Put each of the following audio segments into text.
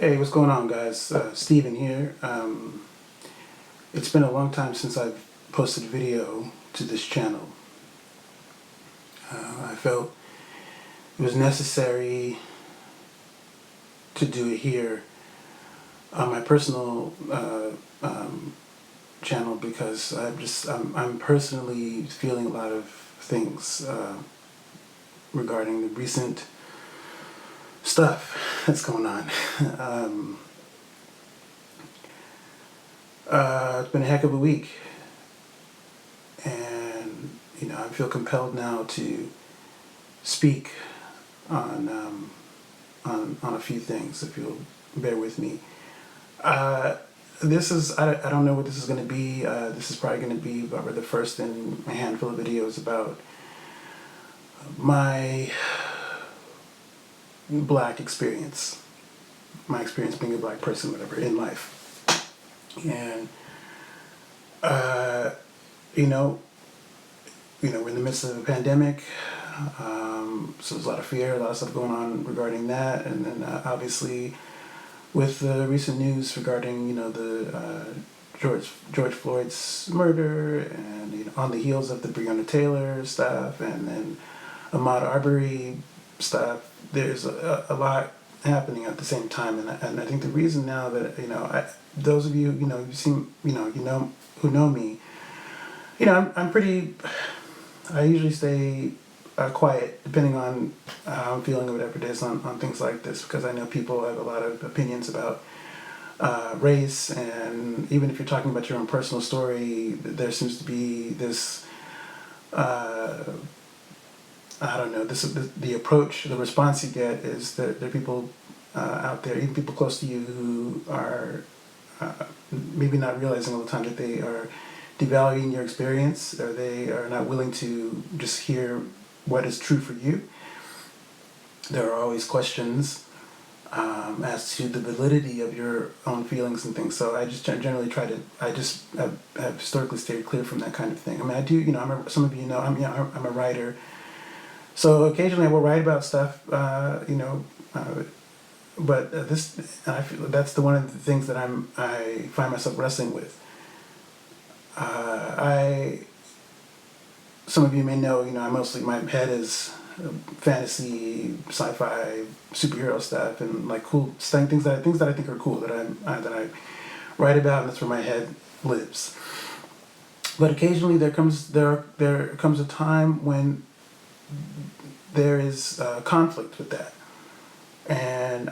Hey, what's going on, guys? Steven here. It's been a long time since I've posted a video to this channel. I felt it was necessary to do it here on my personal channel because I'm personally feeling a lot of things regarding the recent stuff that's going on. It's been a heck of a week, and I feel compelled now to speak on a few things. If you'll bear with me, this is I don't know what this is going to be. This is probably going to be probably the first in a handful of videos about my black experience, my experience being a black person, whatever, in life. And we're in the midst of a pandemic, so there's a lot of fear, a lot of stuff going on regarding that, and then obviously with the recent news regarding the George Floyd's murder, and on the heels of the Breonna Taylor stuff, and then Ahmaud Arbery stuff, there's a lot happening at the same time, and I think the reason now that those of you who know me, I'm pretty. I usually stay quiet depending on how I'm feeling or whatever it is on things like this, because I know people have a lot of opinions about race, and even if you're talking about your own personal story, there seems to be this. I don't know. The approach, the response you get is that there are people out there, even people close to you, who are maybe not realizing all the time that they are devaluing your experience, or they are not willing to just hear what is true for you. There are always questions as to the validity of your own feelings and things. So I just generally try to. I just have historically stayed clear from that kind of thing. I mean, I do. Some of you know. I'm a writer. So occasionally I will write about stuff, but I feel that's one of the things that I find myself wrestling with. Some of you may know, my head is fantasy, sci-fi, superhero stuff, and like cool things that I think are cool that I write about, and that's where my head lives. But occasionally there comes a time when there is conflict with that, and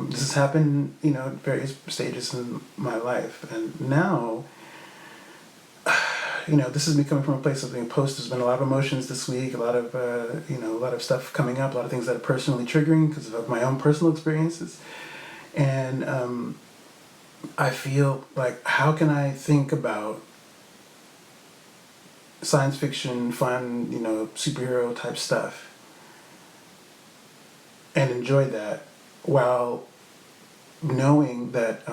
this has happened, at various stages in my life, and now, this is me coming from a place of being post. There's been a lot of emotions this week, a lot of a lot of stuff coming up, a lot of things that are personally triggering because of my own personal experiences, and I feel like, how can I think about science fiction, fun, superhero type stuff, and enjoy that while knowing that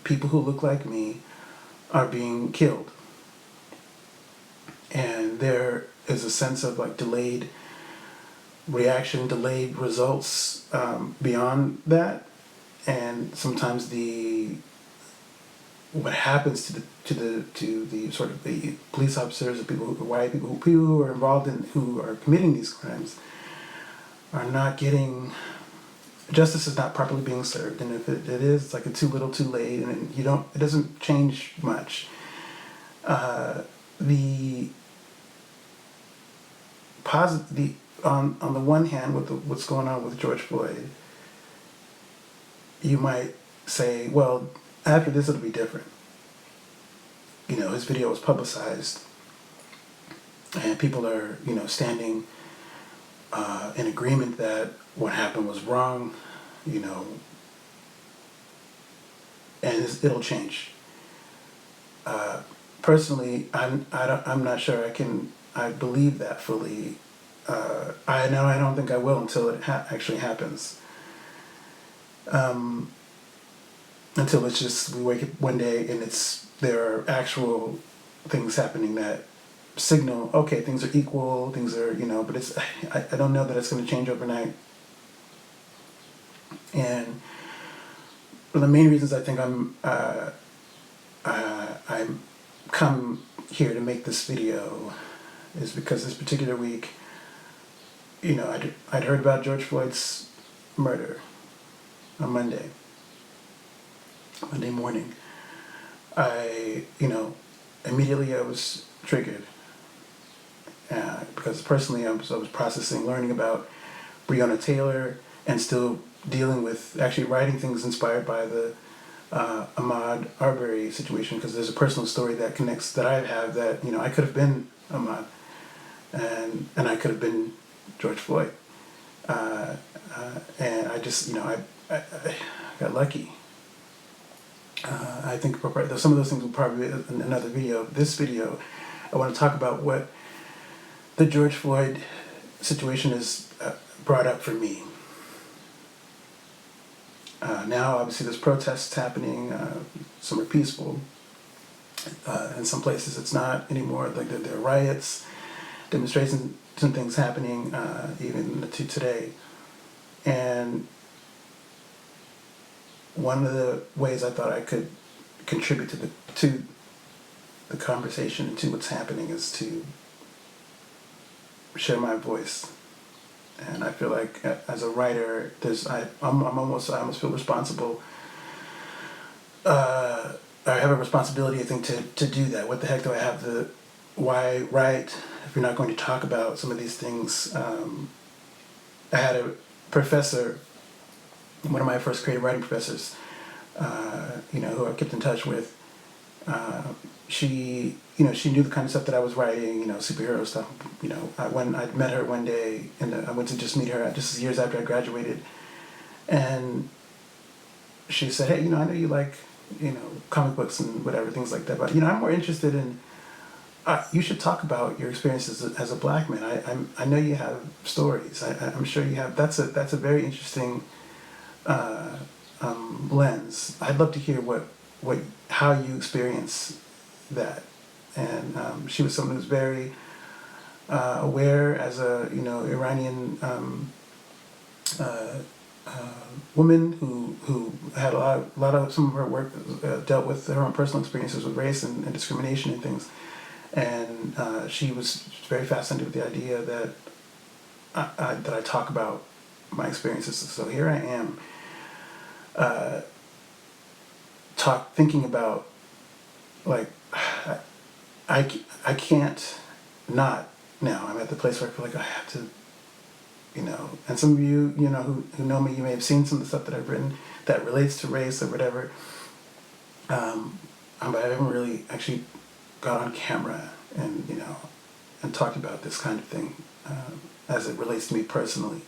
people who look like me are being killed. And there is a sense of like delayed reaction, delayed results beyond that, and sometimes what happens to the sort of the police officers, the people who are involved in, who are committing these crimes, are not getting justice, is not properly being served, and if it is, it's like a too little, too late, and it doesn't change much. On the one hand, with what's going on with George Floyd, you might say, well, after this it'll be different. His video was publicized, and people are standing in agreement that what happened was wrong, and it'll change. Personally, I'm not sure I believe that fully. I don't think I will until it actually happens. Until it's just, we wake up one day and there are actual things happening that signal, okay, things are equal, things are, but I don't know that it's going to change overnight. And of the main reasons I think I'm come here to make this video is because this particular week, I'd heard about George Floyd's murder on Monday morning. Immediately I was triggered because personally I was processing, learning about Breonna Taylor, and still dealing with actually writing things inspired by the Ahmaud Arbery situation, because there's a personal story that connects that I have that I could have been Ahmaud, and I could have been George Floyd, and I just I got lucky. I think some of those things will probably be in another video. This video, I want to talk about what the George Floyd situation has brought up for me. Now, obviously, there's protests happening. Some are peaceful. In some places, it's not anymore. Like there are riots, demonstrations, some things happening, even to today. And one of the ways I thought I could contribute to the conversation and to what's happening is to share my voice. And I feel like as a writer, I almost feel responsible. I have a responsibility, I think, to do that. What the heck do I have why write if you're not going to talk about some of these things? I had a professor, one of my first creative writing professors, who I kept in touch with. She knew the kind of stuff that I was writing, superhero stuff. When I met her one day, and I went to just meet her just years after I graduated, and she said, "Hey, I know you like, comic books and whatever, things like that, but I'm more interested in. You should talk about your experiences as a black man. I know you have stories. I'm sure you have. That's a very interesting lens. I'd love to hear how you experience that." And she was someone who was very aware as a Iranian woman who had a lot of some of her work dealt with her own personal experiences with race and discrimination and things. And she was very fascinated with the idea that I talk about my experiences. So here I am, thinking about, like, I can't not now. I'm at the place where I feel like I have to, and some of you, who know me, you may have seen some of the stuff that I've written that relates to race or whatever. But I haven't really actually got on camera and and talked about this kind of thing as it relates to me personally.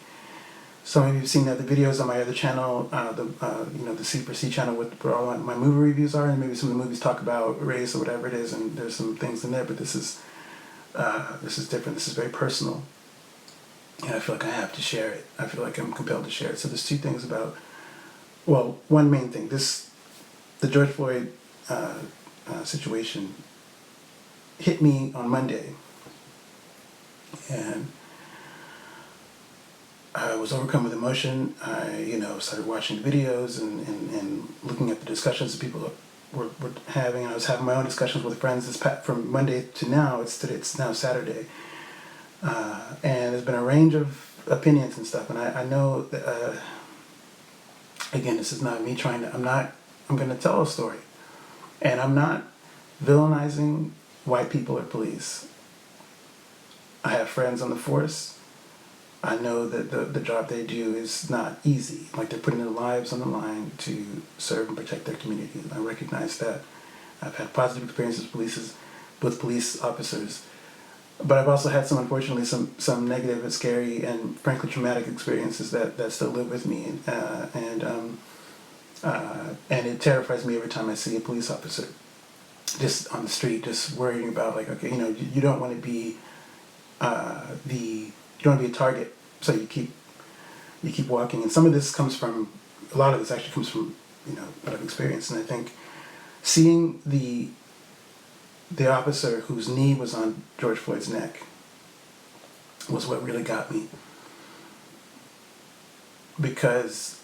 Some of you have seen other videos on my other channel, the C4C channel, where all my movie reviews are, and maybe some of the movies talk about race or whatever it is, and there's some things in there. But this is different. This is very personal, and I feel like I have to share it. I feel like I'm compelled to share it. So there's two things about. Well, one main thing. The George Floyd situation hit me on Monday, and I was overcome with emotion. I, started watching videos and looking at the discussions that people were having. I was having my own discussions with friends from Monday to now. It's now Saturday, and there's been a range of opinions and stuff. And I know that again, this is not me trying to. I'm going to tell a story, and I'm not villainizing white people or police. I have friends on the force. I know that the job they do is not easy. Like, they're putting their lives on the line to serve and protect their community. And I recognize that. I've had positive experiences with police officers. But I've also had unfortunately, some negative and scary and frankly traumatic experiences that still live with me. And it terrifies me every time I see a police officer just on the street, just worrying about, like, okay, you don't want to be you don't want to be a target, so you keep walking. And some of this comes from, a lot of this actually comes from, what I've experienced. And I think seeing the officer whose knee was on George Floyd's neck was what really got me. Because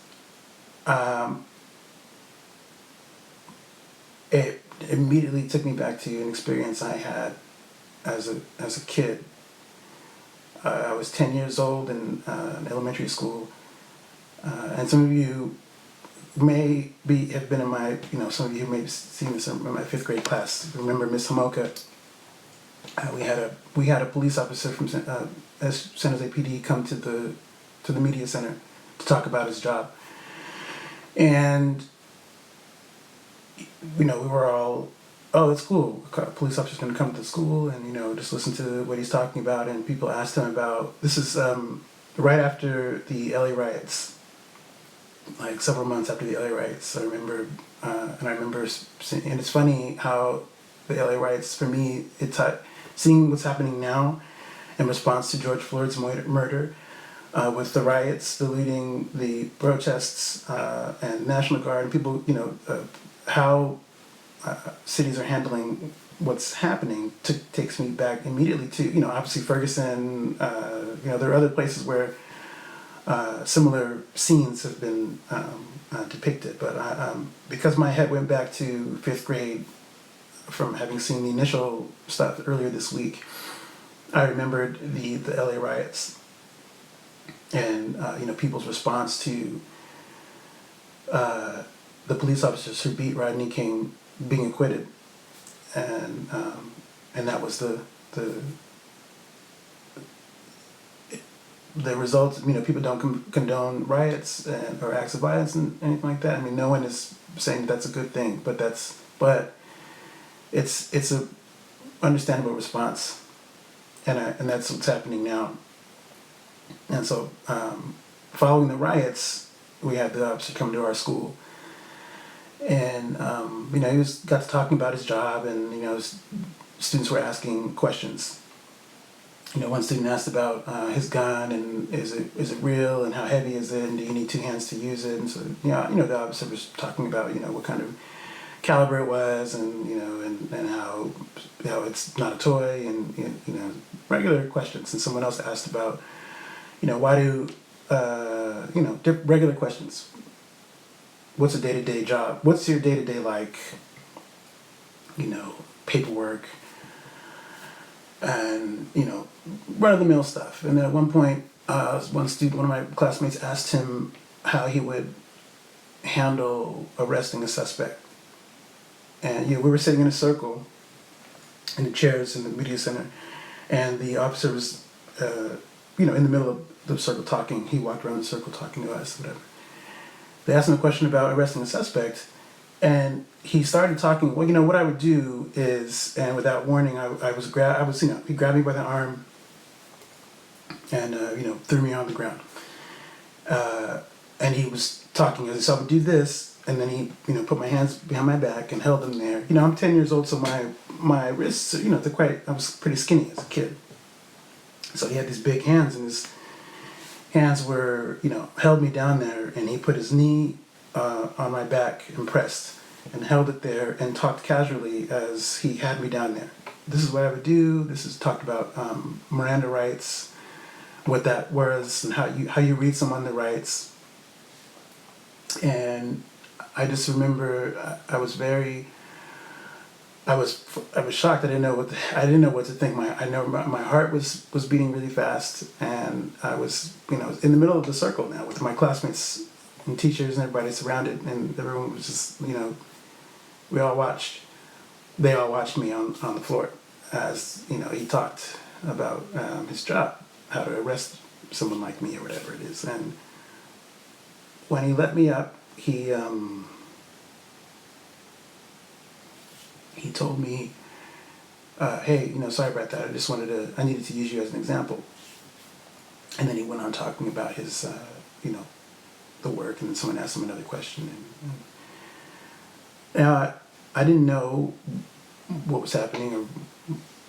it immediately took me back to an experience I had as a kid. I was 10 years old in elementary school, and some of you may have been in my, some of you may have seen this in my fifth grade class. Remember Miss Hamoka? We had a police officer from San Jose PD come to the media center to talk about his job, and we were all, oh, that's cool. A police officer's going to come to the school and just listen to what he's talking about. And people asked him about this is right after the LA riots, like several months after the LA riots. I remember, and it's funny how the LA riots for me, seeing what's happening now in response to George Floyd's murder, with the riots, the looting, the protests, and National Guard, and people, how cities are handling what's happening takes me back immediately to, obviously Ferguson, there are other places where similar scenes have been depicted, but because my head went back to fifth grade from having seen the initial stuff earlier this week, I remembered the LA riots and people's response to the police officers who beat Rodney King being acquitted, and that was the results. People don't condone riots or acts of violence and anything like that. I mean, no one is saying that's a good thing, but it's a understandable response, and that's what's happening now. And so, following the riots, we had the officer come to our school, and he got to talking about his job, and students were asking questions. One student asked about his gun, and is it real, and how heavy is it, and do you need two hands to use it? And so the officer was talking about what kind of caliber it was, and and how it's not a toy, and regular questions. And someone else asked about why do regular questions. What's a day-to-day job? What's your day-to-day like? Paperwork and run-of-the-mill stuff. And then at one point, one of my classmates asked him how he would handle arresting a suspect. And we were sitting in a circle in the chairs in the media center, and the officer was in the middle of the circle talking. He walked around the circle talking to us, whatever. They asked him a question about arresting a suspect, and he started talking. Well, what I would do is, and without warning, he grabbed me by the arm and threw me on the ground. And he was talking as I would do this, and then he put my hands behind my back and held them there. I'm 10 years old, so my wrists, I was pretty skinny as a kid. So he had these big hands, and his hands were, held me down there, and he put his knee on my back and pressed and held it there and talked casually as he had me down there. This is what I would do. This is talked about Miranda rights, what that was, and how you read someone the rights. And I just remember I was shocked. I didn't know what to think. My heart was beating really fast, and I was in the middle of the circle now with my classmates and teachers and everybody surrounded, and everyone was just we all watched. They all watched me on the floor as he talked about his job, how to arrest someone like me or whatever it is. And when he let me up, he told me, hey, sorry about that. I needed to use you as an example. And then he went on talking about his, the work, and then someone asked him another question. And I didn't know what was happening or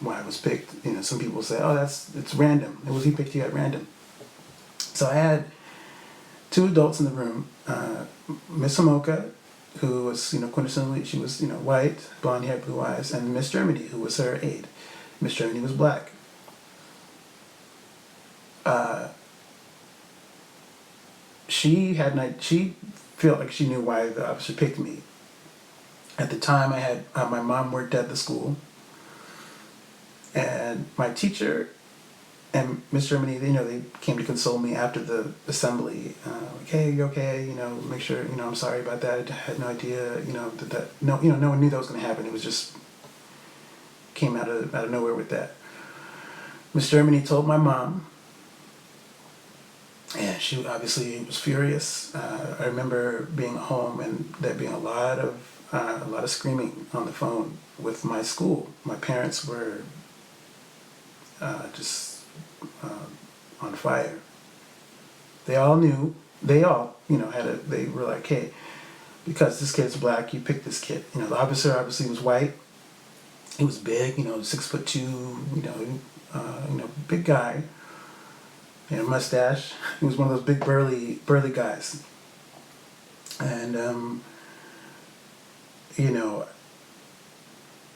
why I was picked. Some people say, oh, it's random. He picked you at random. So I had two adults in the room, Miss Hamoka, who was, quintessentially, she was, white, blonde hair, blue eyes, and Miss Germany, who was her aide. Miss Germany was black. She felt like she knew why the officer picked me. At the time, I had my mom worked at the school, and my teacher and Miss Germany, they came to console me after the assembly. Like, hey, you okay? Make sure, I'm sorry about that. I had no idea, no one knew that was going to happen. It was just came out of nowhere with that. Miss Germany told my mom, and she obviously was furious. I remember being home and there being a lot of screaming on the phone with my school. My parents were just on fire. They all knew. They all, they were like, hey, because this kid's black, you pick this kid. The officer obviously was white. He was big, 6'2", big guy. Mustache. He was one of those big burly guys. And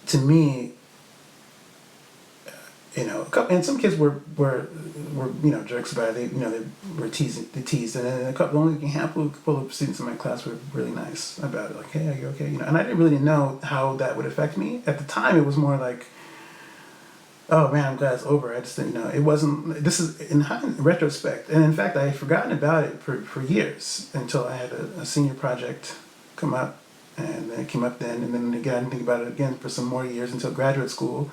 to me, and some kids were jerks about it. They were teased, and then only a handful of students in my class were really nice about it. Like, hey, are you okay? And I didn't really know how that would affect me at the time. It was more like, oh man, I'm glad it's over. I just didn't know. It wasn't. This is in retrospect, and in fact, I had forgotten about it for years until I had a senior project come up, and then it came up then, and then again, I didn't think about it again for some more years until graduate school.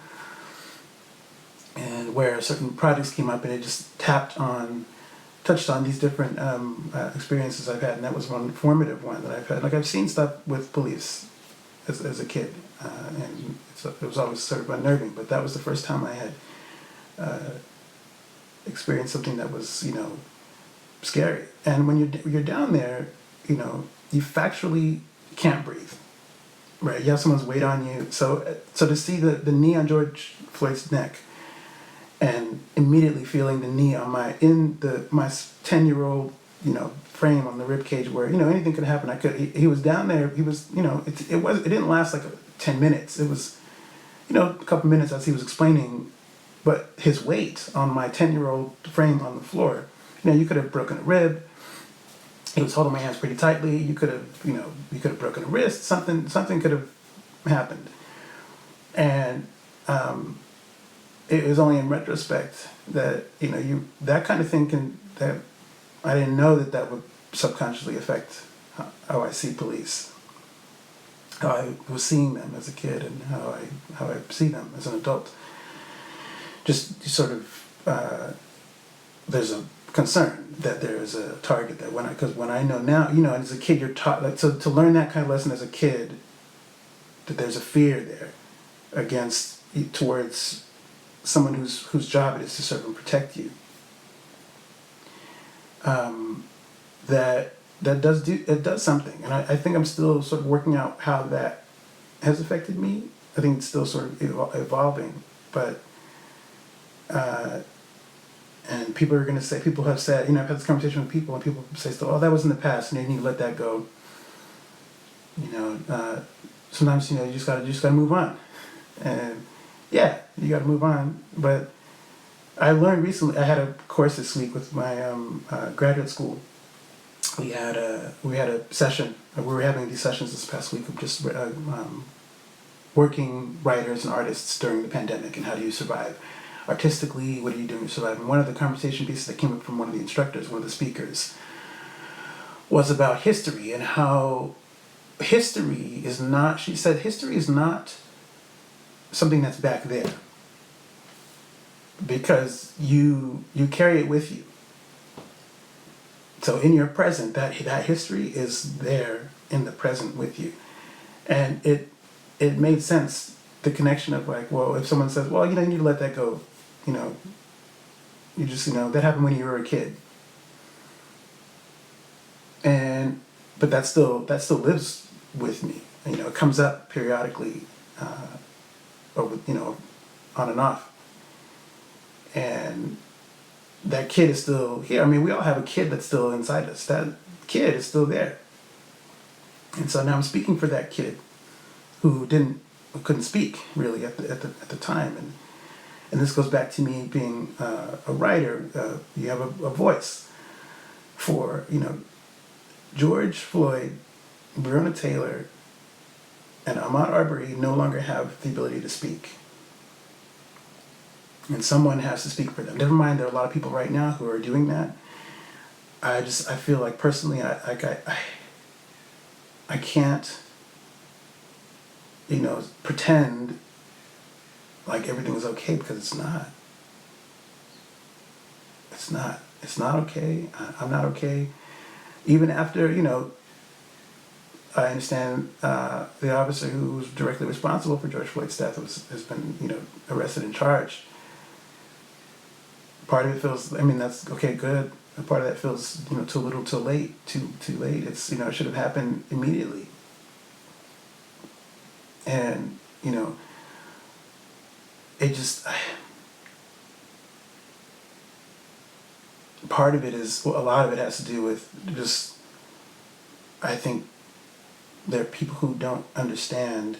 And where certain projects came up, and it just touched on these different experiences I've had, and that was one formative one that I've had. Like, I've seen stuff with police as a kid, and it was always sort of unnerving. But that was the first time I had experienced something that was scary. And when you're down there, you factually can't breathe, right? You have someone's weight on you. So to see the knee on George Floyd's neck, and immediately feeling the knee on my 10-year-old, frame on the rib cage where, anything could happen. He was down there. He was, it didn't last like 10 minutes. It was, a couple minutes as he was explaining, but his weight on my 10-year-old frame on the floor, you could have broken a rib. He was holding my hands pretty tightly. You could have broken a wrist. Something could have happened. And, it was only in retrospect that that kind of thing that I didn't know that would subconsciously affect how I see police, how I was seeing them as a kid, and how I see them as an adult. Just sort of there's a concern that there is a target that because when I know now, as a kid you're taught, like, so to learn that kind of lesson as a kid, that there's a fear there towards someone whose job it is to serve and protect you. That does something, and I think I'm still sort of working out how that has affected me. I think it's still sort of evolving, but and people have said, I've had this conversation with people, and people say, "Oh, that was in the past, and you need to let that go." Sometimes you just gotta move on, and yeah, you got to move on. But I learned recently. I had a course this week with my graduate school. We had a session. We were having these sessions this past week of just working writers and artists during the pandemic, and how do you survive artistically? What are you doing to survive? And one of the conversation pieces that came up from one of the instructors, one of the speakers, was about history and how history is not. She said history is not something that's back there, because you carry it with you. So in your present, that history is there in the present with you, and it made sense, the connection of like, well, if someone says, well, you need to let that go, you just that happened when you were a kid, but that still lives with me. It comes up periodically. Or on and off, and that kid is still here. I mean, we all have a kid that's still inside us. That kid is still there, and so now I'm speaking for that kid who couldn't speak really at the time, and this goes back to me being a writer. You have a voice for George Floyd, Breonna Taylor, and Ahmaud Arbery no longer have the ability to speak. And someone has to speak for them. Never mind, there are a lot of people right now who are doing that. I feel like personally, I can't, pretend like everything is okay, because it's not. It's not. It's not okay. I'm not okay. Even after, I understand the officer who was directly responsible for George Floyd's death has been, arrested and charged. Part of it feels, that's okay, good. And part of that feels, too little, too late, too late. It's, it should have happened immediately. And, it just, part of it is, well, a lot of it has to do with just, I think there are people who don't understand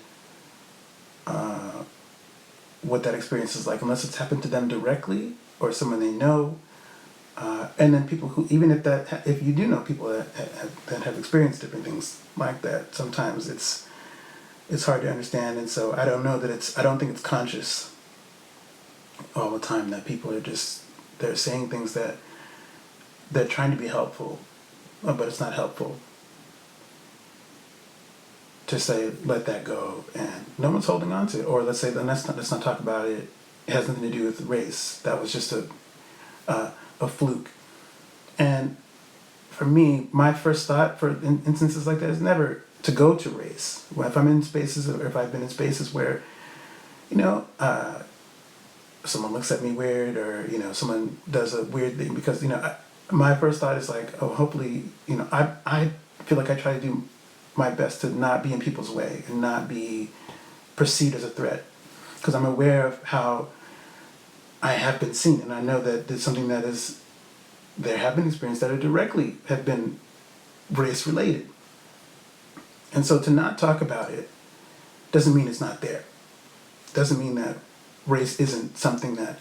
what that experience is like, unless it's happened to them directly or someone they know. And then people who, even if you do know people that have experienced different things like that, sometimes it's hard to understand. And so I don't think it's conscious all the time that people are they're saying things that they're trying to be helpful, but it's not helpful to say, let that go, and no one's holding on to it. Or let's say, then let's not talk about it. It has nothing to do with race. That was just a fluke. And for me, my first thought for instances like that is never to go to race. If I'm in spaces, or if I've been in spaces where, someone looks at me weird, or, someone does a weird thing, because, my first thought is like, oh, hopefully, I feel like I try to do my best to not be in people's way and not be perceived as a threat, because I'm aware of how I have been seen, and I know that there's something there have been experiences that have been race related. And so to not talk about it doesn't mean it's not there. Doesn't mean that race isn't something that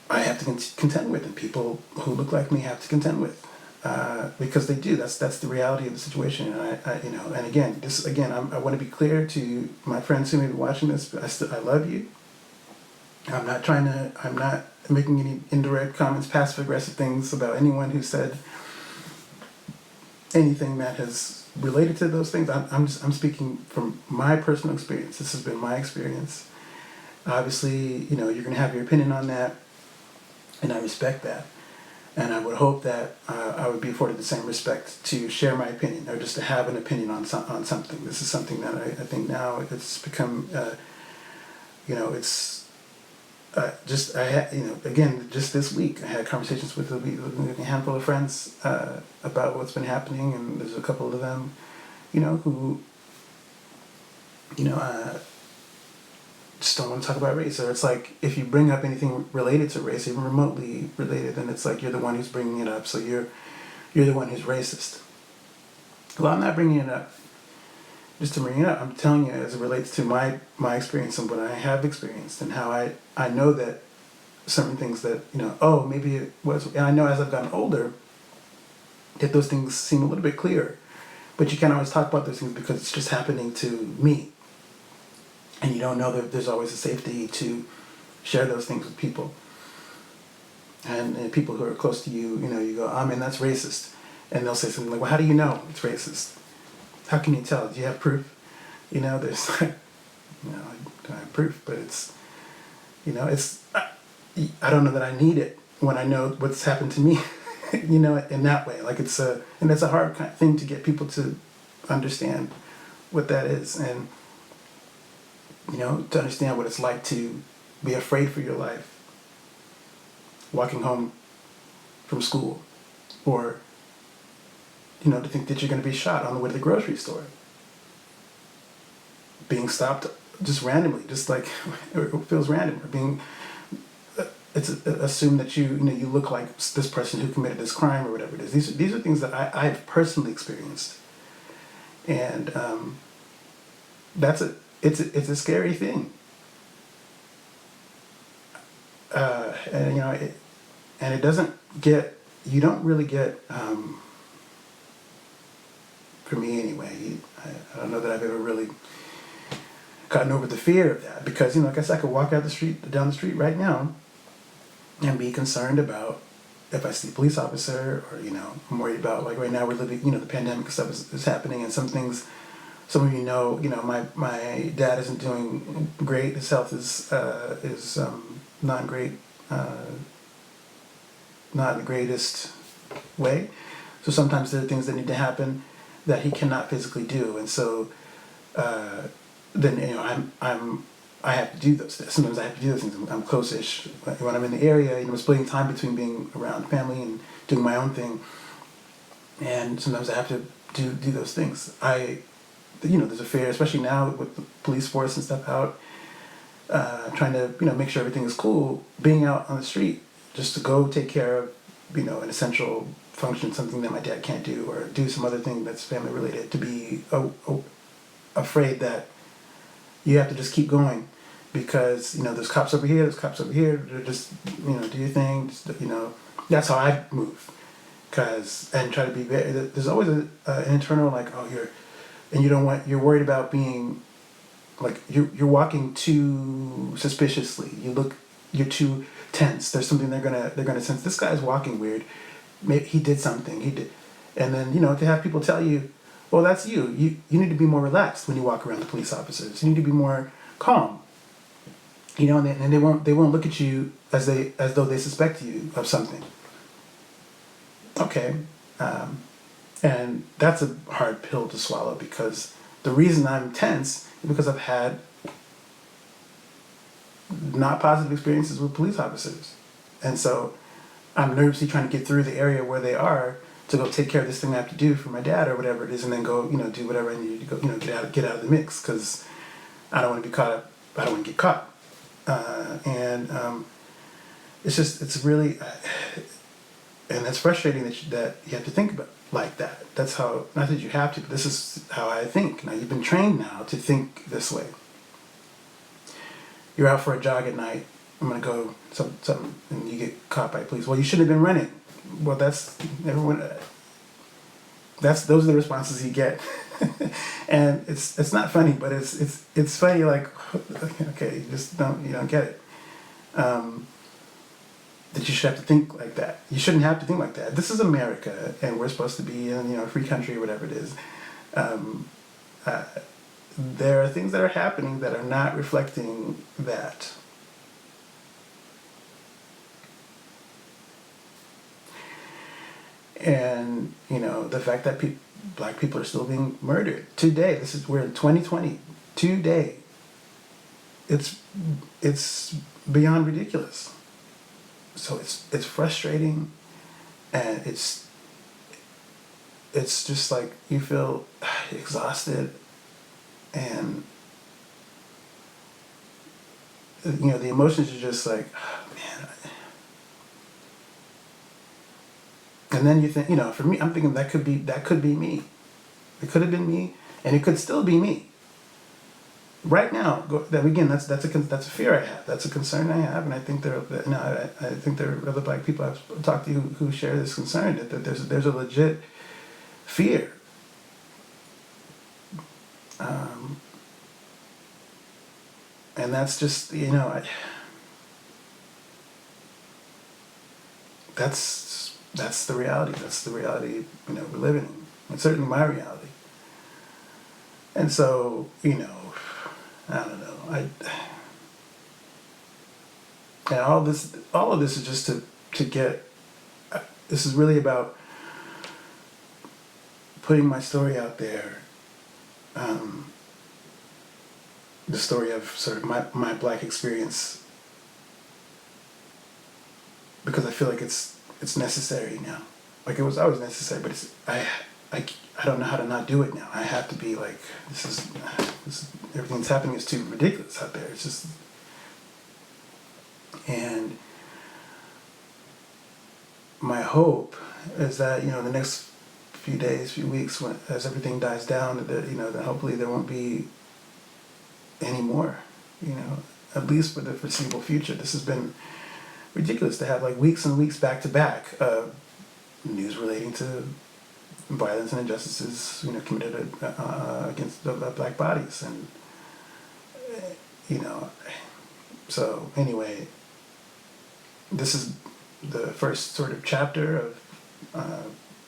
I have to contend with, and people who look like me have to contend with, because they do. That's the reality of the situation. And and again, I want to be clear to my friends who may be watching this. I love you. I'm not making any indirect comments, passive aggressive things about anyone who said anything that has related to those things. I'm speaking from my personal experience. This has been my experience. Obviously, you're going to have your opinion on that, and I respect that. And I would hope that I would be afforded the same respect to share my opinion, or just to have an opinion on something. This is something that I think now it's become, it's just this week I had conversations with a handful of friends about what's been happening, and there's a couple of them, who, just don't want to talk about race. Or it's like, if you bring up anything related to race, even remotely related, then it's like you're the one who's bringing it up, so you're the one who's racist. Well, I'm not bringing it up just to bring it up. I'm telling you as it relates to my experience and what I have experienced, and how I know that certain things that, maybe it was, and I know as I've gotten older that those things seem a little bit clearer, but you can't always talk about those things because it's just happening to me. And you don't know that there's always a safety to share those things with people. And people who are close to you, you go, oh man, that's racist. And they'll say something like, well, how do you know it's racist? How can you tell? Do you have proof? There's like, I don't have proof, but it's, I don't know that I need it when I know what's happened to me, in that way. Like and it's a hard kind of thing to get people to understand what that is. And, to understand what it's like to be afraid for your life, walking home from school, or, to think that you're going to be shot on the way to the grocery store, being stopped just randomly, just like, it feels random, or being, it's assumed that you look like this person who committed this crime, or whatever it is. These are things that I've personally experienced, and it's a scary thing. And you don't really get for me anyway. I don't know that I've ever really gotten over the fear of that, because I guess I could walk down the street right now and be concerned about if I see a police officer, or I'm worried about, like, right now we're living, the pandemic stuff is happening, and some things, some of my dad isn't doing great. His health is not great, not in the greatest way. So sometimes there are things that need to happen that he cannot physically do, and so then I have to do those things. Sometimes I have to do those things. I'm close-ish when I'm in the area. Splitting time between being around family and doing my own thing, and sometimes I have to do those things. There's a fear, especially now with the police force and stuff out, trying to make sure everything is cool. Being out on the street just to go take care of an essential function, something that my dad can't do, or do some other thing that's family related. To be afraid that you have to just keep going because there's cops over here, there's cops over here. They're just do your thing. Just, that's how I move. And try to be very. There's always an internal, like, you're worried about being like you're walking too suspiciously. You're too tense. There's something they're gonna sense. This guy's walking weird. Maybe he did something. He did, and then to have people tell you, well, that's you. You need to be more relaxed when you walk around the police officers. You need to be more calm. And they won't look at you as though they suspect you of something. Okay, and that's a hard pill to swallow, because the reason I'm tense is because I've had not positive experiences with police officers, and so I'm nervously trying to get through the area where they are to go take care of this thing I have to do for my dad or whatever it is, and then go do whatever I need to go get out of the mix, because I don't want to be caught up. I don't want to get caught, and it's really. And it's frustrating that you have to think about like that. That's how, not that you have to, but this is how I think. Now, you've been trained now to think this way. You're out for a jog at night. I'm going to go something, and you get caught by police. Well, you shouldn't have been running. Well, those are the responses you get. And it's not funny, but it's funny, like, okay, you just don't get it. That you should have to think like that. You shouldn't have to think like that. This is America, and we're supposed to be in a free country or whatever it is. There are things that are happening that are not reflecting that. And the fact that black people are still being murdered today. We're in 2020. Today. It's beyond ridiculous. So it's frustrating, and it's just like you feel exhausted, and the emotions are just like, oh, man. And then you think, for me, I'm thinking that could be me. It could have been me, and it could still be me. Right now, that's a fear I have. That's a concern I have, and I think there are other black people I've talked to who share this concern, that there's a legit fear. And that's just that's the reality. That's the reality we're living in. It's certainly my reality. And so I don't know. And all of this is just to get. This is really about putting my story out there. The story of sort of my black experience, because I feel like it's necessary now. Like, it was always necessary, but I don't know how to not do it now. I have to be like, this is everything's happening is too ridiculous out there. It's just, and my hope is that the next few days, few weeks, as everything dies down, that hopefully there won't be any more. At least for the foreseeable future. This has been ridiculous to have like weeks and weeks back to back of news relating to violence and injustices, committed against the black bodies, and you know, so anyway, this is the first sort of chapter of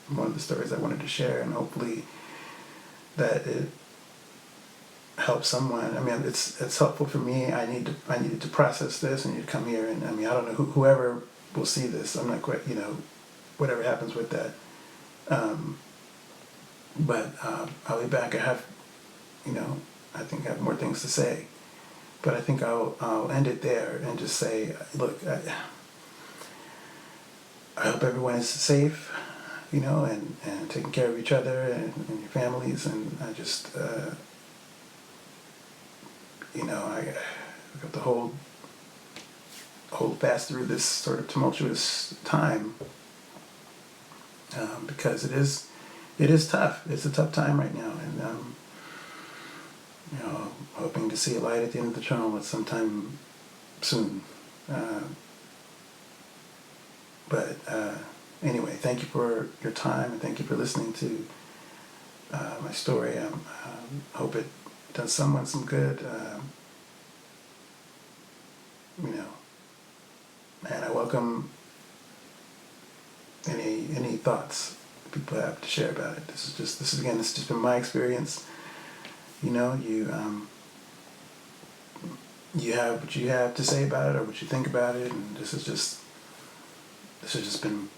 one of the stories I wanted to share, and hopefully that it helps someone. I mean, it's helpful for me. I needed to process this. I need to come here, and I mean, I don't know whoever will see this. I'm not quite, whatever happens with that. But I'll be back. I have, I think I have more things to say, but I think I'll end it there and just say, look, I hope everyone is safe, and taking care of each other and your families, and I just, I have to hold fast through this sort of tumultuous time, because it is tough. It's a tough time right now, and hoping to see a light at the end of the tunnel at some time soon. But anyway, thank you for your time, and thank you for listening to my story. I hope it does someone some good. And I welcome any thoughts people have to share about it. This has just been my experience. You have what you have to say about it, or what you think about it, and this has just been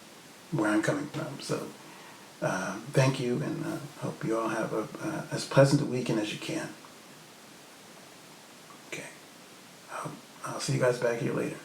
where I'm coming from. So thank you, and hope you all have as pleasant a weekend as you can. Okay, I'll see you guys back here later.